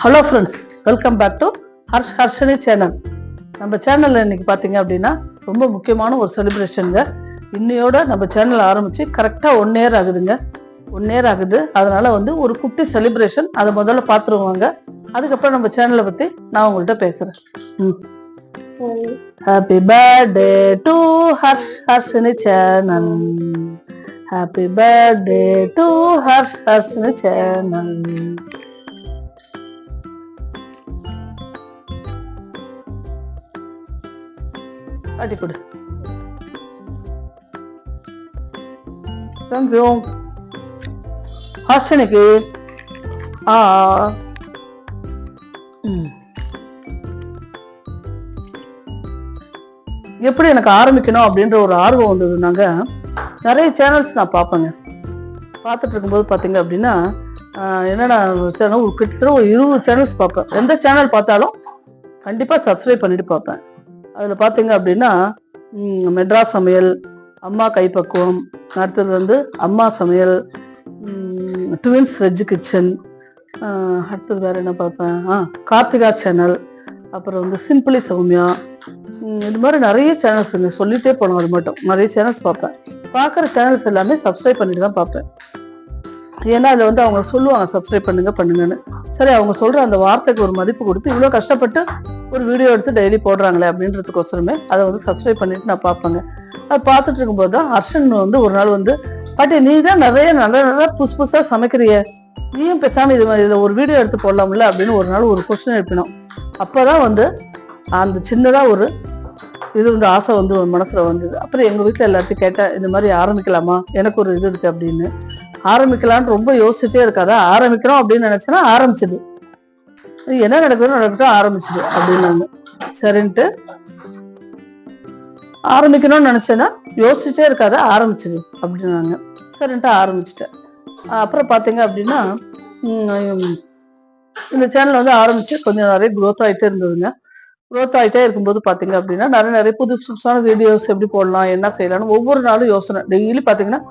Hello friends, welcome back to Harshini channel. நம்ம சேனலில் இன்னைக்கு பார்த்தீங்க அப்படின்னா ரொம்ப முக்கியமான ஒரு செலிப்ரேஷனுங்க. இன்னையோட நம்ம சேனல் ஆரம்பித்து கரெக்டாக 1 year ஆகுதுங்க. 1 year ஆகுது. அதனால ஒரு குட்டி செலிப்ரேஷன், அதை முதல்ல பார்த்துருவாங்க. அதுக்கப்புறம் நம்ம சேனலை பற்றி நான் உங்கள்கிட்ட பேசுகிறேன். Happy birthday to Harshini channel. Happy birthday to Harshini channel. அடி கொடு. தேங்க்யூ ஹர்ஷினிக்கு. எப்படி எனக்கு ஆரம்பிக்கணும் அப்படின்ற ஒரு ஆர்வம் வந்ததுனாங்க, நிறைய சேனல்ஸ் நான் பார்ப்பேங்க. பார்த்துட்டு இருக்கும்போது பார்த்தீங்க அப்படின்னா என்னடா சேனல் கிட்டத்தட்ட ஒரு 20 சேனல்ஸ் பார்ப்பேன். எந்த சேனல் பார்த்தாலும் கண்டிப்பாக சப்ஸ்கிரைப் பண்ணிட்டு பார்ப்பேன். அதில் பார்த்தீங்க அப்படின்னா மெட்ராஸ் சமையல், அம்மா கைப்பக்குவம், அடுத்தது அம்மா சமையல், ட்வின்ஸ் வெஜ் கிச்சன், அடுத்தது வேறு என்ன பார்ப்பேன், கார்த்திகா சேனல், அப்புறம் சிம்பிளி சௌமியா, இது மாதிரி நிறைய சேனல்ஸுங்க, சொல்லிகிட்டே போனோம். அது மட்டும் நிறைய சேனல்ஸ் பார்ப்பேன். பார்க்குற சேனல்ஸ் எல்லாமே சப்ஸ்கிரைப் பண்ணிட்டு தான் பார்ப்பேன். ஏன்னா அதில் அவங்க சொல்லுவாங்க சப்ஸ்கிரைப் பண்ணுங்கன்னு. சரி, அவங்க சொல்கிற அந்த வார்த்தைக்கு ஒரு மதிப்பு கொடுத்து இவ்வளோ கஷ்டப்பட்டு ஒரு வீடியோ எடுத்து டெய்லி போடுறாங்களே அப்படின்றதுக்கோசரமே அதை சப்ஸ்கிரைப் பண்ணிட்டு நான் பார்ப்பேங்க. அது பார்த்துட்டு இருக்கும்போது தான் ஹர்ஷன் ஒரு நாள் பாட்டி, நீ தான் நிறைய நல்ல புதுசாக சமைக்கிறிய, நீயும் பேசாமல் இதில் ஒரு வீடியோ எடுத்து போடலாம்ல அப்படின்னு ஒரு நாள் ஒரு கொஸ்டின் எழுப்பினோம். அப்போ தான் அந்த சின்னதாக ஒரு இது ஆசை மனசில் வந்தது. அப்புறம் எங்கள் வீட்டில் எல்லாத்தையும் கேட்டேன், இந்த மாதிரி ஆரம்பிக்கலாமா, எனக்கு ஒரு இது இருக்குது அப்படின்னு. ஆரம்பிக்கலான்னு ரொம்ப யோசிச்சுட்டே இருக்காதா, ஆரம்பிக்கிறோம் அப்படின்னு நினைச்சேன்னா ஆரம்பிச்சது, என்ன நடக்கட்டும் ஆரம்பிச்சது அப்படின்னு. சரின்ட்டு ஆரம்பிக்கணும்னு நினைச்சேன்னா யோசிச்சுட்டே இருக்காத, ஆரம்பிச்சது அப்படின்னாங்க. சரின்ட்டு ஆரம்பிச்சிட்டேன். அப்புறம் பார்த்தீங்க அப்படின்னா இந்த சேனல் ஆரம்பிச்சு கொஞ்சம் நிறைய க்ரோத் ஆகிட்டே இருந்ததுங்க. க்ரோத் ஆகிட்டே இருக்கும்போது பார்த்தீங்க அப்படின்னா நிறைய புதுசான வீடியோஸ் எப்படி போடலாம், என்ன செய்யலாம்னு ஒவ்வொரு நாளும் யோசனை. டெய்லி பார்த்தீங்கன்னா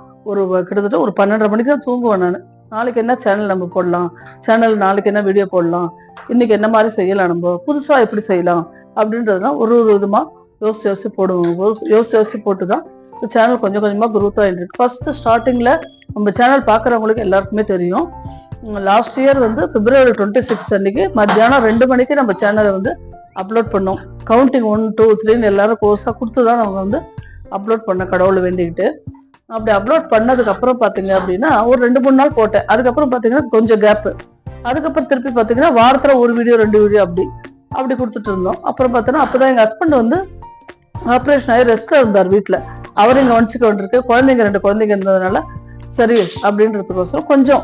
கிட்டத்தட்ட ஒரு 12:30 மணிக்கு தான் தூங்குவேன் நான். நாளைக்கு என்ன சேனல் நம்ம போடலாம், சேனல் நாளைக்கு என்ன வீடியோ போடலாம், இன்னைக்கு என்ன மாதிரி செய்யலாம், நம்ம புதுசா எப்படி செய்யலாம் அப்படின்றதுதான் ஒரு விதமா யோசிச்சு போடுவோம். யோசிச்சு போட்டு தான் இந்த சேனல் கொஞ்சம் கொஞ்சமா குரோத் ஆகிட்டு இருக்கு. ஃபர்ஸ்ட் ஸ்டார்டிங்ல நம்ம சேனல் பார்க்குறவங்களுக்கு எல்லாருக்குமே தெரியும். லாஸ்ட் இயர் February 26 அன்னைக்கு மத்தியானம் 2 மணிக்கு நம்ம சேனலை அப்லோட் பண்ணோம். கவுண்டிங் 1, 2, 3 எல்லாரும் கோர்ஸா கொடுத்துதான் அவங்க அப்லோட் பண்ண, கடவுளை வேண்டிக்கிட்டு. அப்படி அப்லோட் பண்ணதுக்கு அப்புறம் பாத்தீங்க அப்படின்னா ஒரு 2-3 நாள் போட்டேன். அதுக்கப்புறம் பாத்தீங்கன்னா கொஞ்சம் கேப். அதுக்கப்புறம் திருப்பி பாத்தீங்கன்னா வாரத்துல ஒரு வீடியோ 2 வீடியோ அப்படி கொடுத்துட்டு இருந்தோம். அப்புறம் பார்த்தோன்னா அப்பதான் எங்க ஹஸ்பண்ட் ஆப்ரேஷன் ஆகி ரெஸ்ட்ல இருந்தார் வீட்டுல. அவர் இங்க வச்சுக்க வேண்டியிருக்கு. குழந்தைங்க 2 குழந்தைங்க இருந்ததுனால சரி அப்படின்றதுக்கோசரம் கொஞ்சம்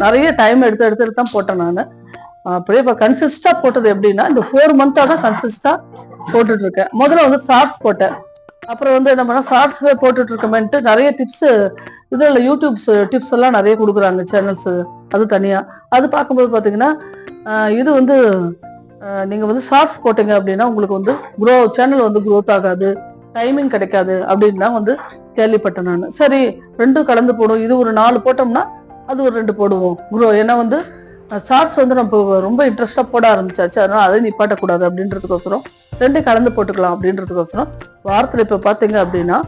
நிறைய டைம் எடுத்து தான் போட்டேன் நான். அப்படியே இப்போ கன்சிஸ்டா போட்டது எப்படின்னா இந்த 4 months தான் கன்சிஸ்டா போட்டுட்டு இருக்கேன். முதல்ல ஷார்ட்ஸ் போட்டேன். அப்புறம் என்ன பண்ணா ஷார்ட்ஸ் போட்டுட்டு இருக்கமென்ட்டு நிறைய டிப்ஸ் இதில் யூடியூப்ஸ் டிப்ஸ் எல்லாம் நிறைய கொடுக்குறாங்க சேனல்ஸ். அது தனியா அது பார்க்கும்போது பார்த்தீங்கன்னா இது நீங்க ஷார்ட்ஸ் போட்டீங்க அப்படின்னா உங்களுக்கு சேனல் க்ரோத் ஆகாது, டைமிங் கிடைக்காது அப்படின்னு கேள்விப்பட்டேன் நான். சரி, 2 கலந்து போடும், இது ஒரு 4 போட்டோம்னா அது ஒரு 2 போடுவோம். ஏன்னா ஷார்ட்ஸ் நம்ம ரொம்ப இன்ட்ரெஸ்டா போட ஆரம்பிச்சாச்சு, அதனால அதை நிப்பாட்டக்கூடாது அப்படின்றதுக்கோசரம் 2 கலந்து போட்டுக்கலாம் அப்படின்றதுக்கோசரம் வாரத்துல இப்ப பாத்தீங்க அப்படின்னா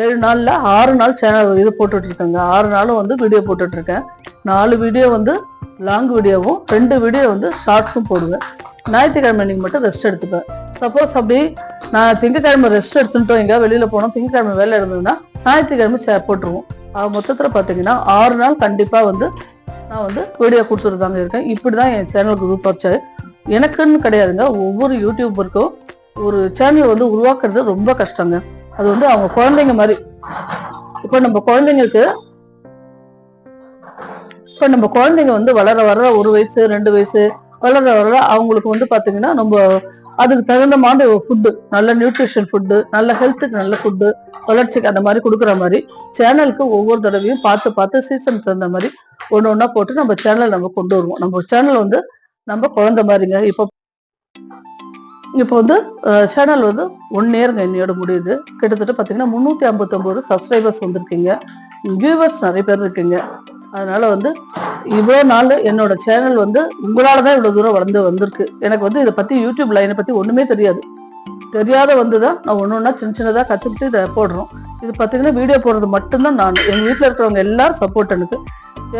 7 நாள்ல 6 நாள் சேனல் இது போட்டுட்டு இருக்கேங்க. 6 நாளும் வீடியோ போட்டுட்டு இருக்கேன். 4 வீடியோ லாங் வீடியோவும் 2 வீடியோ ஷார்ட்ஸும் போடுவேன். ஞாயிற்றுக்கிழமை இன்னைக்கு மட்டும் ரெஸ்ட் எடுத்துப்பேன். சப்போஸ் அப்படி நான் திங்கக்கிழமை ரெஸ்ட் எடுத்துட்டோம், எங்க வெளியில போனோம், திங்கக்கிழமை வேலை இருந்ததுன்னா ஞாயிற்றுக்கிழமை போட்டுருவோம். மொத்தத்துல பாத்தீங்கன்னா 6 நாள் கண்டிப்பா நான் வீடியோ கொடுத்துட்டு இருக்கேன். இப்படிதான் என் சேனலுக்கு குரூப் வச்சு எனக்குன்னு கிடையாதுங்க. ஒவ்வொரு யூடியூபருக்கும் ஒரு சேனல் உருவாக்குறது ரொம்ப கஷ்டங்க. அது அவங்க குழந்தைங்க மாதிரி. இப்ப நம்ம குழந்தைங்க வளர 1 வயசு 2 வயசு வளர அவங்களுக்கு பாத்தீங்கன்னா நம்ம அதுக்கு தகுந்த மாதிரி ஃபுட்டு, நல்ல நியூட்ரிஷன் ஃபுட்டு, நல்ல ஹெல்த்துக்கு நல்ல ஃபுட்டு, வளர்ச்சிக்கு அந்த மாதிரி கொடுக்குற மாதிரி சேனலுக்கு ஒவ்வொரு தடவையும் பார்த்து சீசன் தகுந்த மாதிரி ஒண்ணா போட்டு நம்ம சேனல் கொண்டு வருவோம். நம்ம சேனல் நம்ம குழந்தை மாதிரிங்க. இப்போ சேனல் 1 yearங்க என்னையோட முடியுது. கிட்டத்தட்ட பாத்தீங்கன்னா 359 சப்ஸ்கிரைபர்ஸ் வந்திருக்கீங்க. வியூவர்ஸ் நிறைய பேர் இருக்கீங்க. அதனால வந்து இவ்வளோ நாள் என்னோட சேனல் வந்து உங்களால தான் இவ்வளோ தூரம் வந்திருக்கு. எனக்கு வந்து இதை பற்றி யூடியூப் லைனை பற்றி ஒன்றுமே தெரியாது. தெரியாத வந்து தான் நான் ஒன்று ஒன்றா சின்ன சின்னதாக கற்றுக்கிட்டு இதை போடுறோம். இது பார்த்தீங்கன்னா வீடியோ போடுறது மட்டும்தான் நான். எங்கள் வீட்டில் இருக்கிறவங்க எல்லாரும் சப்போர்ட் எனக்கு.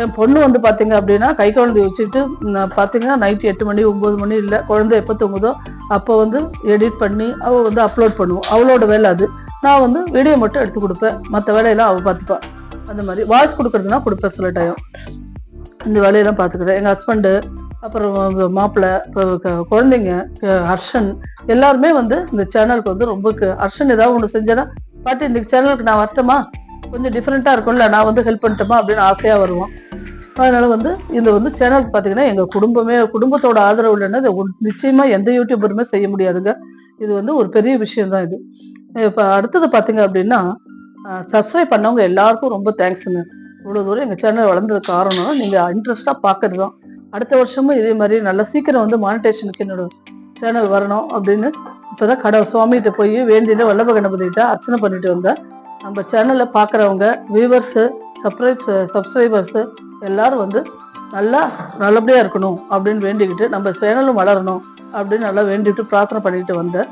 என் பொண்ணு வந்து பார்த்தீங்க அப்படின்னா கை குழந்தைய வச்சுட்டு நான் பார்த்தீங்கன்னா நைட்டு 8 மணி 9 மணி இல்லை குழந்தை எப்போ தூங்குதோ அப்போ வந்து எடிட் பண்ணி அவள் வந்து அப்லோட் பண்ணுவோம். அவளோட வேலை அது. நான் வந்து வீடியோ மட்டும் எடுத்து கொடுப்பேன். மற்ற வேலையெல்லாம் அவள் பார்த்துப்பாள். அந்த மாதிரி வாய்ஸ் கொடுக்குறதுனா கொடுப்பேன் சில டைம். இந்த வேலையெல்லாம் பார்த்துக்கிறேன். எங்கள் ஹஸ்பண்டு, அப்புறம் மாப்பிள்ளை, குழந்தைங்க, ஹர்ஷன் எல்லாருமே வந்து இந்த சேனலுக்கு வந்து ரொம்ப ஹர்ஷன் ஏதாவது ஒன்று செஞ்சேன்னா பாட்டி இன்னைக்கு சேனலுக்கு நான் வரட்டோமா, கொஞ்சம் டிஃப்ரெண்ட்டாக இருக்கும்ல, நான் வந்து ஹெல்ப் பண்ணிட்டோமா அப்படின்னு ஆசையாக வருவோம். அதனால வந்து இந்த வந்து சேனலுக்கு பார்த்தீங்கன்னா எங்கள் குடும்பத்தோட ஆதரவு இல்லைன்னா நிச்சயமாக எந்த யூடியூபருமே செய்ய முடியாதுங்க. இது வந்து ஒரு பெரிய விஷயம் தான் இது. இப்போ அடுத்தது பார்த்தீங்க அப்படின்னா சப்ஸ்கிரைப் பண்ணவங்க எல்லாருக்கும் ரொம்ப தேங்க்ஸுங்க. இவ்வளோ தூரம் எங்கள் சேனல் வளர்ந்தது காரணம் நீங்கள் இன்ட்ரெஸ்டாக பார்க்கறது தான். அடுத்த வருஷமும் இதே மாதிரி நல்லா சீக்கிரம் வந்து மானிட்டேஷனுக்கு என்னோட சேனல் வரணும் அப்படின்னு இப்போதான் சுவாமிகிட்ட போய் வேண்டிட்டு வல்லப கணபதிகிட்ட அர்ச்சனை பண்ணிட்டு வந்தேன். நம்ம சேனலில் பார்க்குறவங்க வியூவர்ஸு சப்ஸ்கிரைபர்ஸு எல்லாரும் வந்து நல்லபடியாக இருக்கணும் அப்படின்னு வேண்டிக்கிட்டு நம்ம சேனலும் வளரணும் அப்படின்னு நல்லா வேண்டிட்டு பிரார்த்தனை பண்ணிட்டு வந்தேன்.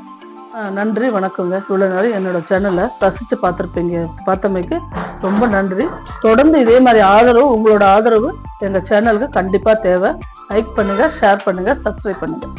நன்றி, வணக்கங்க. இவ்வளோ நேரம் என்னோட சேனலை ரசித்து பார்த்தமைக்கு ரொம்ப நன்றி. தொடர்ந்து இதே மாதிரி ஆதரவு, உங்களோட ஆதரவு எங்கள் சேனலுக்கு கண்டிப்பாக தேவை. லைக் பண்ணுங்கள், ஷேர் பண்ணுங்கள், சப்ஸ்கிரைப் பண்ணுங்கள்.